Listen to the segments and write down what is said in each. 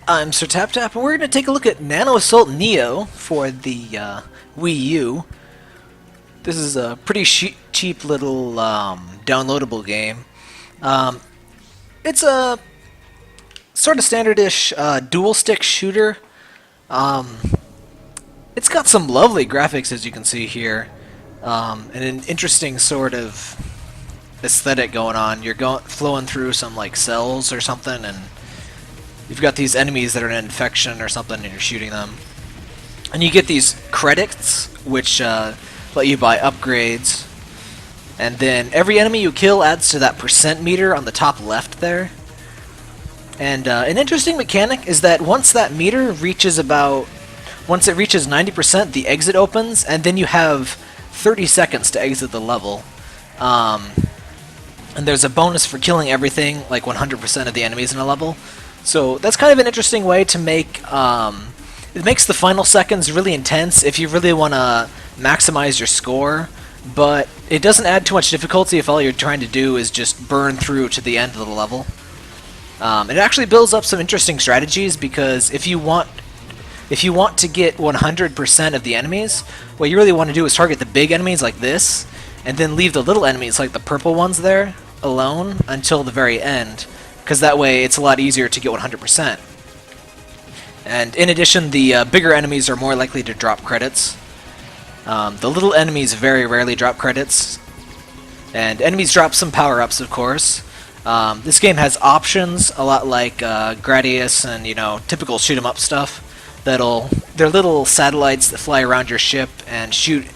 I'm Sir Tap Tap, and we're going to take a look at Nano Assault Neo for the Wii U. This is a pretty cheap little downloadable game. Um, it's a sort of standard-ish dual-stick shooter. Um, it's got some lovely graphics, as you can see here, and an interesting sort of aesthetic going on. You're flowing through some like cells or something, and you've got these enemies that are in infection or something, and you're shooting them. And you get these credits, which let you buy upgrades. And then every enemy you kill adds to that percent meter on the top left there. And an interesting mechanic is that once that meter reaches once it reaches 90%, the exit opens, and then you have 30 seconds to exit the level. And there's a bonus for killing everything, like 100% of the enemies in a level. So that's kind of an interesting way to make, it makes the final seconds really intense if you really want to maximize your score, but it doesn't add too much difficulty if all you're trying to do is just burn through to the end of the level. It actually builds up some interesting strategies, because if you want to get 100% of the enemies, what you really want to do is target the big enemies like this, and then leave the little enemies like the purple ones there alone until the very end, because that way it's a lot easier to get 100%. And in addition, the bigger enemies are more likely to drop credits. The little enemies very rarely drop credits, and enemies drop some power-ups, of course. This game has options, a lot like Gradius and, typical shoot-'em-up stuff. They're little satellites that fly around your ship and shoot.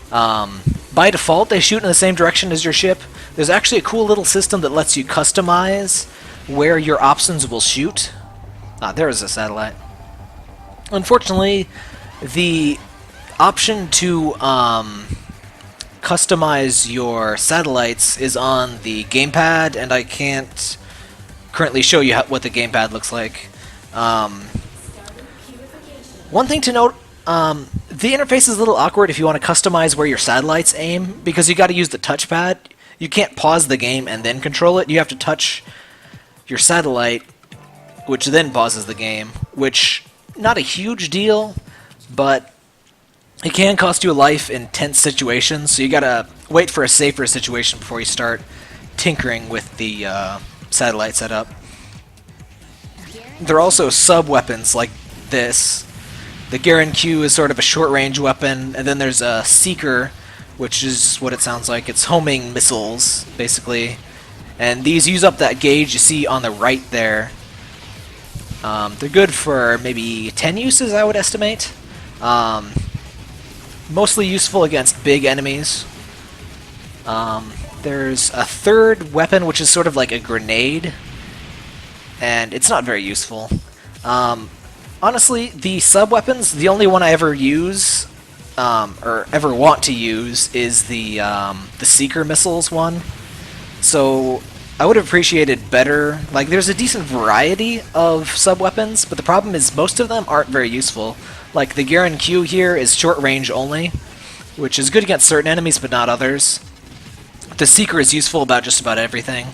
By default, they shoot in the same direction as your ship. There's actually a cool little system that lets you customize where your options will shoot. There is a satellite. Unfortunately, the option to customize your satellites is on the gamepad, and I can't currently show you what the gamepad looks like. One thing to note, the interface is a little awkward if you want to customize where your satellites aim, because you got to use the touchpad. You can't pause the game and then control it. You have to touch your satellite, which then pauses the game, which, not a huge deal, but it can cost you a life in tense situations, so you gotta wait for a safer situation before you start tinkering with the satellite setup. There are also sub-weapons like this. The Garen Q is sort of a short-range weapon, and then there's a Seeker, which is what it sounds like. It's homing missiles, basically. And these use up that gauge you see on the right there. They're good for maybe 10 uses, I would estimate. Mostly useful against big enemies. There's a third weapon, which is sort of like a grenade, and it's not very useful. Honestly, the sub-weapons, the only one I ever use, or ever want to use, is the Seeker missiles one. So I would have appreciated better, like, there's a decent variety of sub-weapons, but the problem is most of them aren't very useful. Like, the Garen Q here is short range only, which is good against certain enemies but not others. The Seeker is useful about just about everything,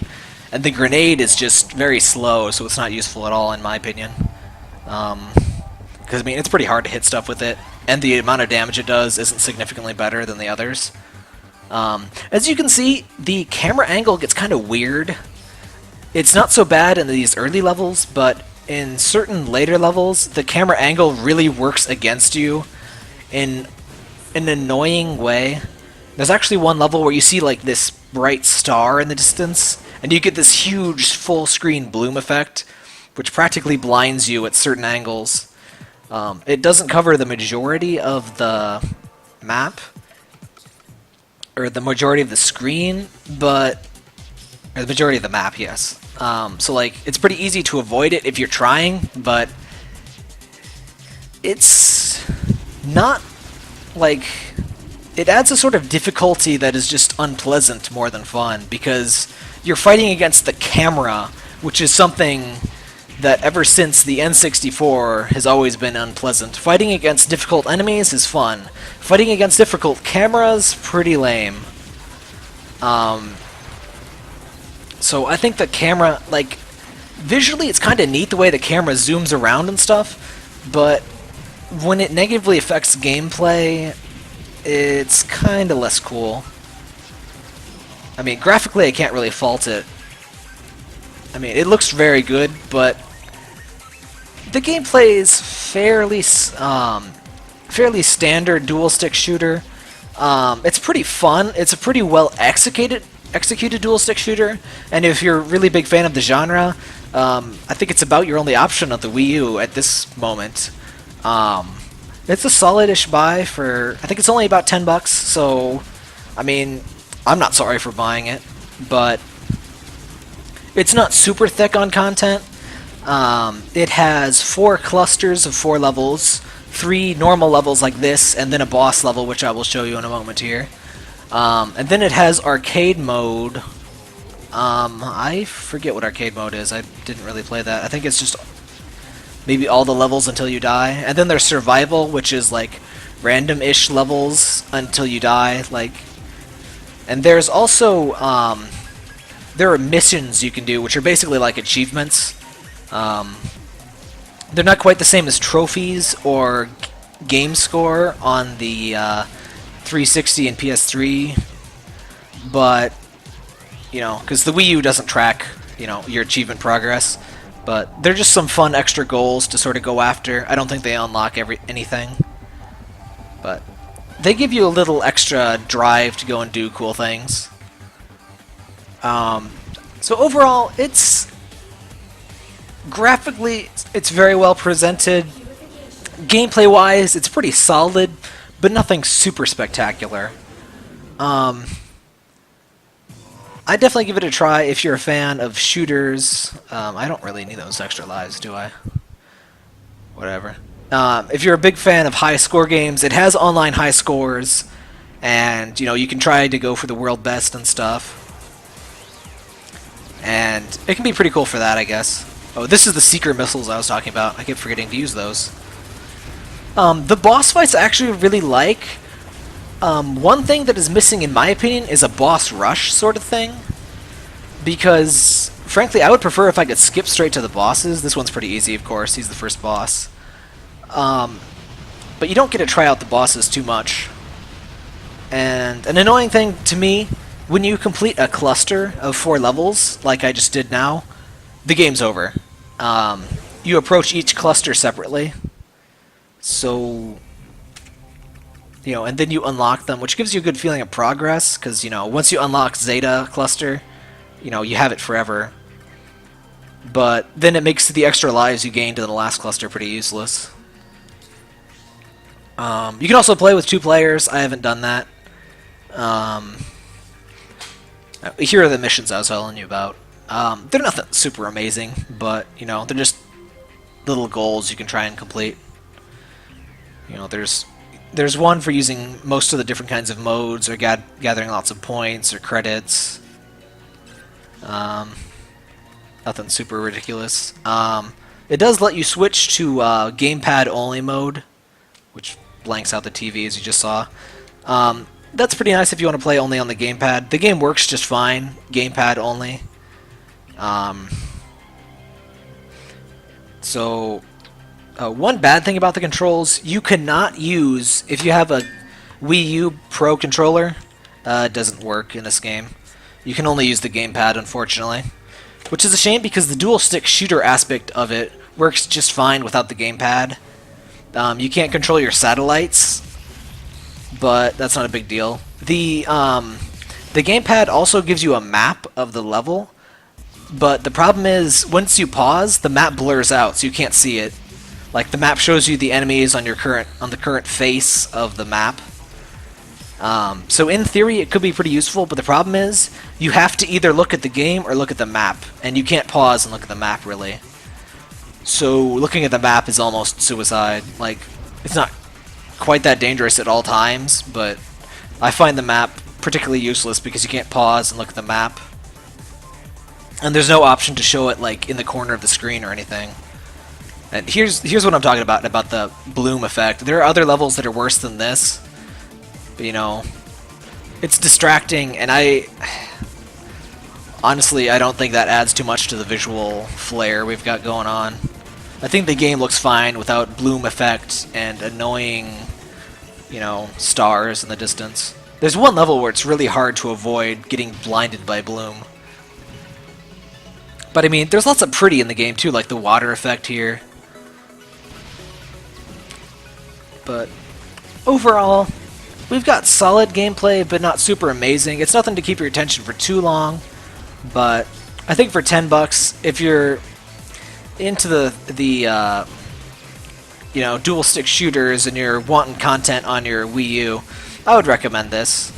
and the grenade is just very slow, so it's not useful at all in my opinion. Because, I mean, it's pretty hard to hit stuff with it, and the amount of damage it does isn't significantly better than the others. As you can see, the camera angle gets kind of weird. It's not so bad in these early levels, but in certain later levels, the camera angle really works against you in an annoying way. There's actually one level where you see like this bright star in the distance, and you get this huge full-screen bloom effect, which practically blinds you at certain angles. It doesn't cover the majority of the map, or the majority of the screen, or the majority of the map, yes. So, like, it's pretty easy to avoid it if you're trying, but it's not, like, it adds a sort of difficulty that is just unpleasant more than fun, because you're fighting against the camera, which is something that ever since the N64 has always been unpleasant. Fighting against difficult enemies is fun. Fighting against difficult cameras, pretty lame. So I think the camera, like, visually it's kind of neat the way the camera zooms around and stuff, but when it negatively affects gameplay, it's kind of less cool. I mean, graphically I can't really fault it. I mean, it looks very good, but the gameplay is fairly standard dual-stick shooter. It's pretty fun. It's a pretty well executed dual-stick shooter, and if you're a really big fan of the genre, I think it's about your only option of the Wii U at this moment. It's a solid-ish buy for, I think it's only about $10, so, I mean, I'm not sorry for buying it, but it's not super thick on content. It has 4 clusters of 4 levels, 3 normal levels like this, and then a boss level, which I will show you in a moment here. And then it has arcade mode. I forget what arcade mode is. I didn't really play that. I think it's just maybe all the levels until you die. And then there's survival, which is like random-ish levels until you die. And there's also there are missions you can do, which are basically like achievements. They're not quite the same as trophies or game score on the 360 and PS3, but, you know, because the Wii U doesn't track, you know, your achievement progress, but they're just some fun extra goals to sort of go after. I don't think they unlock anything, but they give you a little extra drive to go and do cool things. So overall, graphically, it's very well presented. Gameplay-wise, it's pretty solid, but nothing super spectacular. I definitely give it a try if you're a fan of shooters. I don't really need those extra lives, do I? Whatever. If you're a big fan of high score games, it has online high scores, and you know you can try to go for the world best and stuff. And it can be pretty cool for that, I guess. Oh, this is the secret missiles I was talking about. I keep forgetting to use those. The boss fights I actually really like. One thing that is missing, in my opinion, is a boss rush sort of thing. Because, frankly, I would prefer if I could skip straight to the bosses. This one's pretty easy, of course. He's the first boss. But you don't get to try out the bosses too much. And an annoying thing to me, when you complete a cluster of 4 levels, like I just did now, the game's over. You approach each cluster separately. So, you know, and then you unlock them, which gives you a good feeling of progress, because, you know, once you unlock Zeta cluster, you know, you have it forever. But then it makes the extra lives you gained in the last cluster pretty useless. You can also play with 2 players. I haven't done that. Here are the missions I was telling you about. They're nothing super amazing, but, you know, they're just little goals you can try and complete. You know, there's one for using most of the different kinds of modes, or gathering lots of points, or credits. Nothing super ridiculous. It does let you switch to gamepad only mode, which blanks out the TV, as you just saw. That's pretty nice if you want to play only on the gamepad. The game works just fine, gamepad only. One bad thing about the controls, you cannot use, if you have a Wii U Pro controller, it doesn't work in this game. You can only use the gamepad, unfortunately. Which is a shame, because the dual-stick shooter aspect of it works just fine without the gamepad. You can't control your satellites, but that's not a big deal. The gamepad also gives you a map of the level, but the problem is, once you pause, the map blurs out, so you can't see it. Like, the map shows you the enemies on the current face of the map. So in theory, it could be pretty useful, but the problem is, you have to either look at the game or look at the map, and you can't pause and look at the map, really. So looking at the map is almost suicide. Like, it's not quite that dangerous at all times, but I find the map particularly useless because you can't pause and look at the map. And there's no option to show it, like, in the corner of the screen or anything. And here's what I'm talking about the bloom effect. There are other levels that are worse than this, but, you know, it's distracting, and Honestly, I don't think that adds too much to the visual flair we've got going on. I think the game looks fine without bloom effect and annoying, you know, stars in the distance. There's one level where it's really hard to avoid getting blinded by bloom. But I mean, there's lots of pretty in the game too, like the water effect here. But overall, we've got solid gameplay, but not super amazing. It's nothing to keep your attention for too long, but I think for $10, if you're into the you know, dual stick shooters and you're wanting content on your Wii U, I would recommend this.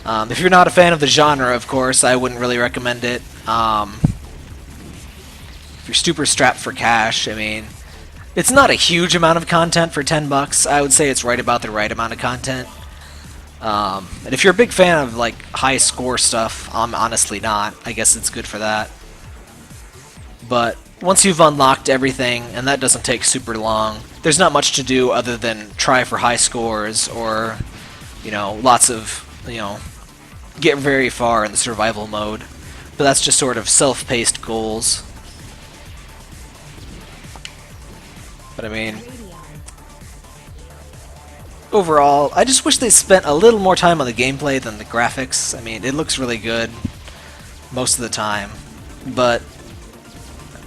If you're not a fan of the genre, of course, I wouldn't really recommend it. If you're super strapped for cash, I mean, it's not a huge amount of content for $10. I would say it's right about the right amount of content. And if you're a big fan of like high score stuff, I'm honestly not. I guess it's good for that. But once you've unlocked everything, and that doesn't take super long, there's not much to do other than try for high scores or, you know, lots of, you know, get very far in the survival mode. But that's just sort of self-paced goals. But I mean, overall, I just wish they spent a little more time on the gameplay than the graphics. I mean, it looks really good most of the time, but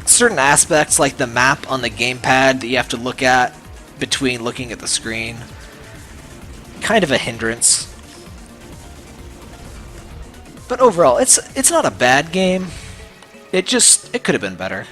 certain aspects like the map on the gamepad that you have to look at between looking at the screen, kind of a hindrance. But overall, it's not a bad game. It could have been better.